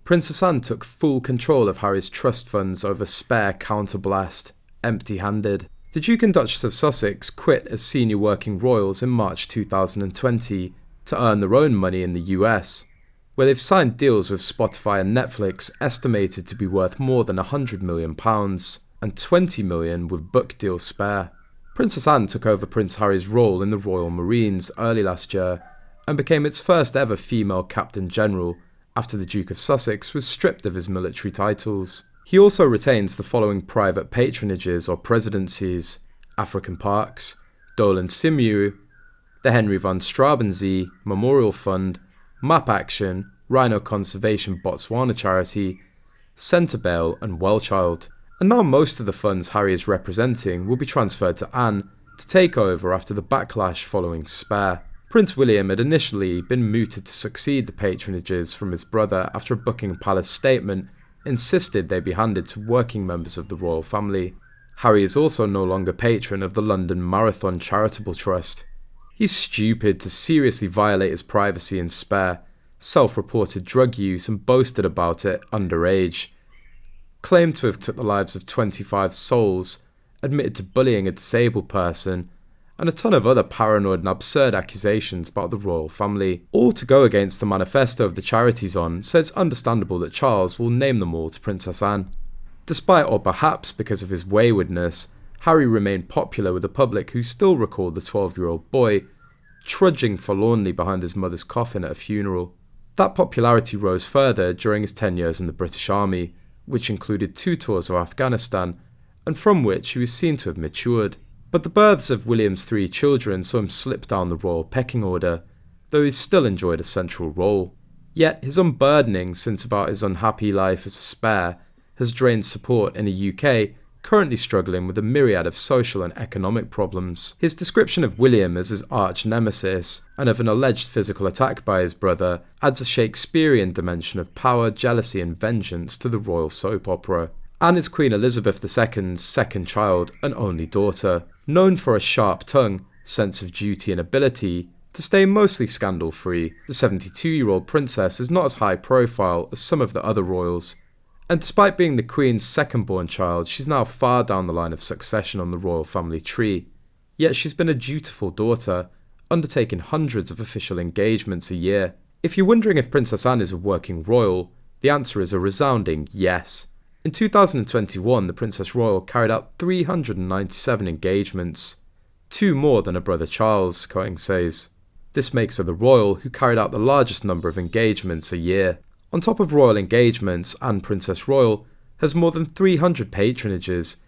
Princess Anne took full control of Harry's trust funds over spare Counterblast, empty-handed. The Duke and Duchess of Sussex quit as senior working royals in March 2020 to earn their own money in the US, where they've signed deals with Spotify and Netflix estimated to be worth more than £100 million and $20 million with book deals spare. Princess Anne took over Prince Harry's role in the Royal Marines early last year and became its first ever female Captain General after the Duke of Sussex was stripped of his military titles. He also retains the following private patronages or presidencies: African Parks, Dolen Cymru, the Henry von Straubenzee Memorial Fund, MapAction, Rhino Conservation Botswana Charity, Sentebale and WellChild. And now most of the funds Harry is representing will be transferred to Anne to take over after the backlash following Spare. Prince William had initially been mooted to succeed the patronages from his brother after a Buckingham Palace statement insisted they be handed to working members of the royal family. Harry is also no longer patron of the London Marathon Charitable Trust. He's stupid to seriously violate his privacy in Spare, self-reported drug use and boasted about it underage, claimed to have took the lives of 25 souls, admitted to bullying a disabled person, and a ton of other paranoid and absurd accusations about the royal family, all to go against the manifesto of the charities on, so it's understandable that Charles will name them all to Princess Anne. Despite, or perhaps because of his waywardness, Harry remained popular with the public who still recalled the 12-year-old boy trudging forlornly behind his mother's coffin at a funeral. That popularity rose further during his 10 years in the British Army, which included 2 tours of Afghanistan, and from which he was seen to have matured. But the births of William's 3 children saw him slip down the royal pecking order, though he still enjoyed a central role. Yet his unburdening since about his unhappy life as a spare has drained support in a UK currently struggling with a myriad of social and economic problems. His description of William as his arch nemesis and of an alleged physical attack by his brother adds a Shakespearean dimension of power, jealousy and vengeance to the royal soap opera. Anne is Queen Elizabeth II's second child and only daughter, known for a sharp tongue, sense of duty and ability to stay mostly scandal-free. The 72-year-old princess is not as high profile as some of the other royals, and despite being the Queen's second-born child, she's now far down the line of succession on the royal family tree. Yet she's been a dutiful daughter, undertaking hundreds of official engagements a year. If you're wondering if Princess Anne is a working royal, the answer is a resounding yes. In 2021, the Princess Royal carried out 397 engagements, 2 more than her brother Charles, Coing says. This makes her the royal who carried out the largest number of engagements a year. On top of royal engagements, Anne Princess Royal has more than 300 patronages,